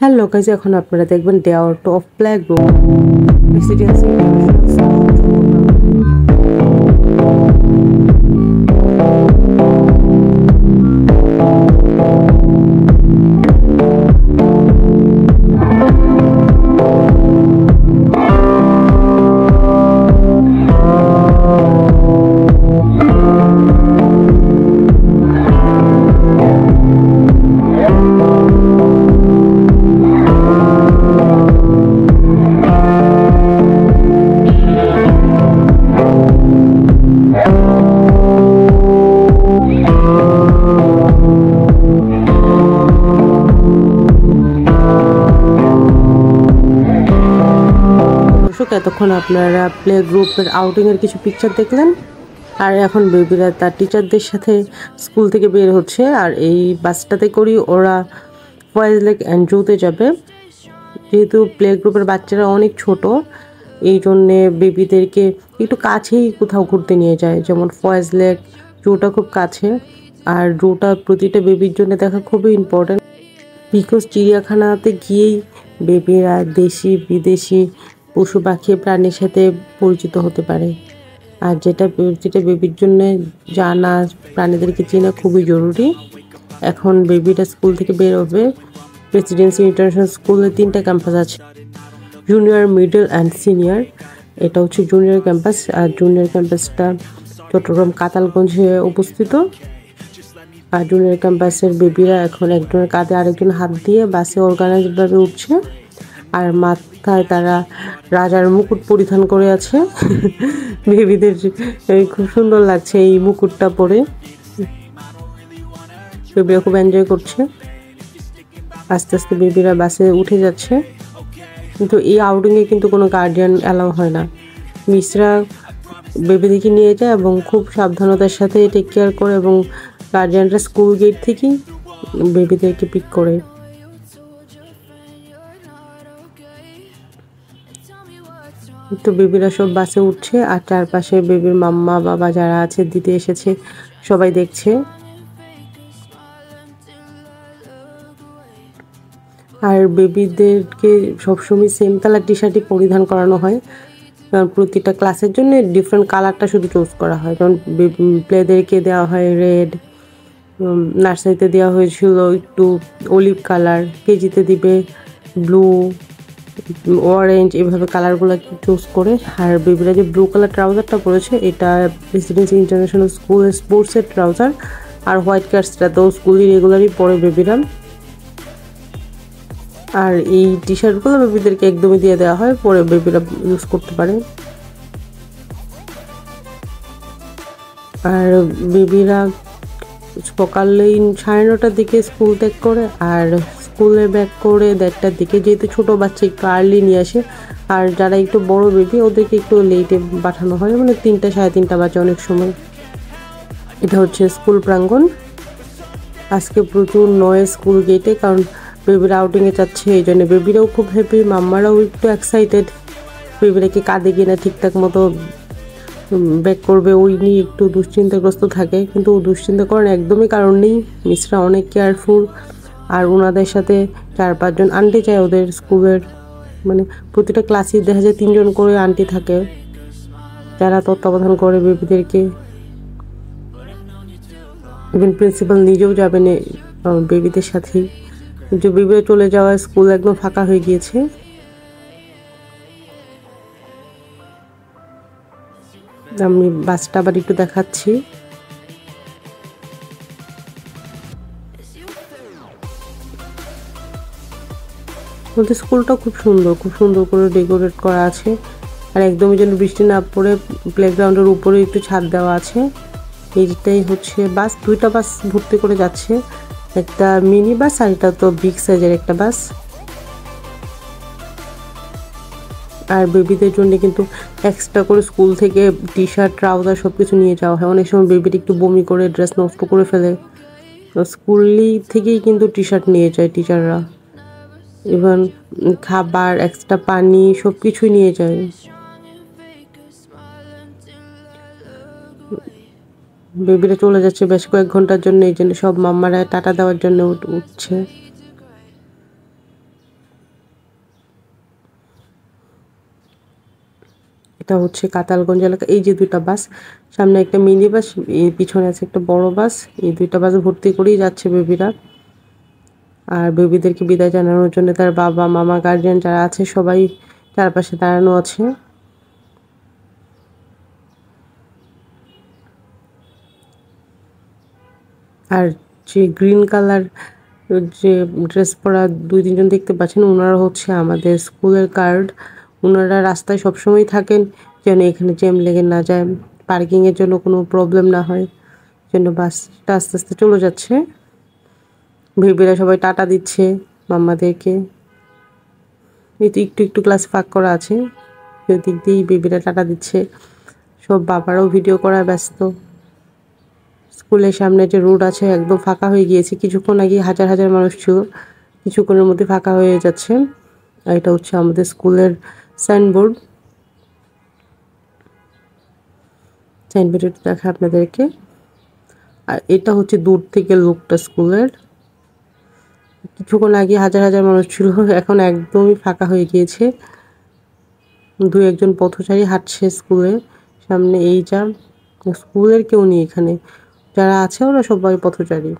Hello guys, এখন আপনারা দেখবেন day out of play group residency এতক্ষণ আপনারা প্লে গ্রুপের আউটিং এর কিছু পিকচার দেখলেন। আর এখন বেবিরা তার টিচারদের সাথে স্কুল থেকে বের হচ্ছে, আর এই বাসটাতে করেই ওরা ফয়েজ লেক অ্যান্ড জুতে যাবে। যেহেতু প্লে গ্রুপের বাচ্চারা অনেক ছোট, এই জন্যে বেবিদেরকে একটু কাছেই কোথাও ঘুরতে নিয়ে যায়, যেমন ফয়েজ লেক। জুটা খুব কাছে, আর জুটা প্রতিটা বেবির জন্য দেখা খুবই ইম্পর্টেন্ট, বিকজ চিড়িয়াখানাতে গিয়েই বেবিরা দেশি বিদেশি পশু পাখি প্রাণীর সাথে পরিচিত হতে পারে। আর যেটা বেবির জন্য জানা, প্রাণীদেরকে চেনা খুবই জরুরি। এখন বেবিটা স্কুল থেকে বের হবে। প্রেসিডেন্সি ইন্টারন্যাশনাল স্কুলের 3টা ক্যাম্পাস আছে, জুনিয়র, মিডল অ্যান্ড সিনিয়র। এটা হচ্ছে জুনিয়র ক্যাম্পাস, আর জুনিয়র ক্যাম্পাসটা চট্টগ্রাম কাতালগঞ্জে অবস্থিত। আর জুনিয়র ক্যাম্পাসের বেবিরা এখন একজনের কাঁধে আরেকজন হাত দিয়ে বাসে অর্গানাইজডভাবে উঠছে, আর মাথায় তারা রাজার মুকুট পরিধান করে আছে। বেবিদের খুব সুন্দর লাগছে এই মুকুটটা পরে, বেবিরা খুব এনজয় করছে। আস্তে আস্তে বেবিরা বাসে উঠে যাচ্ছে, কিন্তু এই আউটিংয়ে কিন্তু কোনো গার্জিয়ান অ্যালাউ হয় না। মিসরা বেবিদেরকে নিয়ে যায় এবং খুব সাবধানতার সাথে টেক কেয়ার করে, এবং গার্জিয়ানরা স্কুল গেট থেকেই বেবিদেরকে পিক করে। তো বেবিরা সব বাসে উঠছে, আর চারপাশে বেবির মাম্মা বাবা যারা আছে দিতে এসেছে সবাই দেখছে। আর বেবিদেরকে সবসময় সেম কালার টি শার্টই পরিধান করানো হয়, কারণ প্রতিটা ক্লাসের জন্য ডিফারেন্ট কালারটা শুধু চুজ করা হয়। যেমন প্লেদেরকে দেওয়া হয় রেড, নার্সারিতে দেওয়া হয়েছিল একটু অলিভ কালার, কেজিতে দিবে ব্লু, অরেঞ্জ, এভাবে কালারগুলো চুজ করে। আর বেবিরা যে ব্লু কালার ট্রাউজারটা পরেছে, এটা প্রেসিডেন্সি ইন্টারন্যাশনাল স্কুলের স্পোর্টসের ট্রাউজার। আর হোয়াইট কার্ডসটা তো স্কুলে রেগুলারই পরে বেবিরা। আর এই টি শার্টগুলো বেবিদেরকে একদমই দিয়ে দেওয়া হয়, পরে বেবিরা ইউজ করতে পারে। আর বেবিরা সকালে 9:30টার দিকে স্কুল ত্যাগ করে, আর স্কুলে ব্যাক করে 1:30টার দিকে, যেহেতু ছোটো বাচ্চা একটু আর্লি নিয়ে আসে। আর যারা একটু বড় বেবি ওদেরকে একটু লেটে পাঠানো হয়, মানে 3টা 3:30 বাজে অনেক সময়। এটা হচ্ছে স্কুল প্রাঙ্গণ। আজকে প্রচুর নয় স্কুল গেটে, কারণ বেবিরা আউটিংয়ে যাচ্ছে, এই জন্য বেবিরাও খুব হ্যাপি, মাম্মারাও একটু এক্সাইটেড। বেবিরা কি কাঁদে কিনা ঠিকঠাক মতো ব্যাক করবে ওই নিয়ে একটু দুশ্চিন্তাগ্রস্ত থাকে, কিন্তু দুশ্চিন্তা করার একদমই কারণ নেই। মিসরা অনেক কেয়ারফুল, আর ওনাদের সাথে 4-5 জন আন্টি যায় ওদের স্কুলের, মানে প্রতিটা ক্লাসে দেখা যায় 3 জন করে আন্টি থাকে যারা তত্ত্বাবধান করে বেবিদেরকে। ইভেন প্রিন্সিপাল নিজেও যাবেন বেবিদের সাথেই, কিন্তু বেবিরা চলে যাওয়ায় স্কুল একদম ফাঁকা হয়ে গিয়েছে। আমি বাসটা আবার একটু দেখাচ্ছি। ওদের স্কুলটা খুব সুন্দর করে ডেকোরেট করা আছে, আর একদমই যেন বৃষ্টি না পড়ে প্লেগ্রাউন্ডের উপরে একটু ছাদ দেওয়া আছে। এইটাই হচ্ছে বাস, 2টা বাস ভর্তি করে যাচ্ছে, একটা মিনি বাস আর এটা তো বিগ সাইজের একটা বাস। আর বেবিদের জন্য কিন্তু এক্সট্রা করে স্কুল থেকে টি শার্ট, ট্রাউজার সব কিছু নিয়ে যাওয়া হয়। অনেক সময় বেবির একটু বমি করে ড্রেস নষ্ট করে ফেলে, স্কুলই থেকেই কিন্তু টি শার্ট নিয়ে যায় টিচাররা। ইভেন খাবার, এক্সট্রা পানি সব কিছুই নিয়ে যায়। বেবিরা চলে যাচ্ছে বেশ কয়েক ঘন্টার জন্য, এই জন্য সব মাম্মারা টাটা দেওয়ার জন্য উঠছে। এটা হচ্ছে কাতালগঞ্জ এলাকা। এই যে 2টা বাস, সামনে একটা মিনি বাস, এই পিছনে আছে একটা বড় বাস। এই 2টা বাস ভর্তি করেই যাচ্ছে বেবিরা। আর বেবিদেরকে বিদায় জানানোর জন্য তার বাবা মামা গার্জিয়ান যারা আছে সবাই চারপাশে দাঁড়ানো আছে। আর যে গ্রিন কালার যে ড্রেস পরা 2-3 জন দেখতে পাচ্ছেন, ওনারা হচ্ছে আমাদের স্কুলের গার্ড। ওনারা রাস্তায় সবসময় থাকেন যেন এখানে জ্যাম লেগে না যায়, পার্কিংয়ের জন্য কোনো প্রবলেম না হয়, জন্য বাসটা আস্তে আস্তে চলে যাচ্ছে। বেবিরা সবাই টাটা দিচ্ছে মাম্মাদেরকে। এই তো একটু একটু ক্লাস ফাঁক করা আছে, দিক দিয়েই বেবিরা টাটা দিচ্ছে। সব বাবারাও ভিডিও করায় ব্যস্ত। স্কুলের সামনে যে রোড আছে একদম ফাঁকা হয়ে গিয়েছে, কিছুক্ষণ আগে হাজার হাজার মানুষ ছিল, কিছুক্ষণের মধ্যে ফাঁকা হয়ে যাচ্ছে। আর এটা হচ্ছে আমাদের স্কুলের সাইনবোর্ড। সাইনবোর্ড দেখা আপনাদেরকে। আর এটা হচ্ছে দূর থেকে লুকটা স্কুলের। কিছুক্ষণ আগে হাজার হাজার মানুষ ছিল, এখন একদমই ফাঁকা হয়ে গিয়েছে। 2-1 জন পথচারী হাঁটছে স্কুলের সামনে। এই যা স্কুলের কেউ নেই এখানে, যারা আছে ওরা সবাই পথচারী।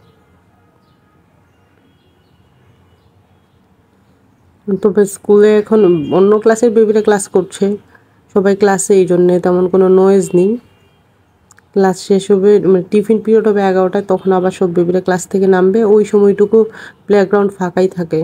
তবে স্কুলে এখন অন্য ক্লাসের বেবিরা ক্লাস করছে, সবাই ক্লাসে, এই জন্যে তেমন কোনো নয়েজ নেই। ক্লাস শেষ হবে, মানে টিফিন পিরিয়ড হবে 11টায়, তখন আবার সব বেবিরা ক্লাস থেকে নামবে। ওই সময়টুকু প্লেগ্রাউন্ড ফাঁকাই থাকে।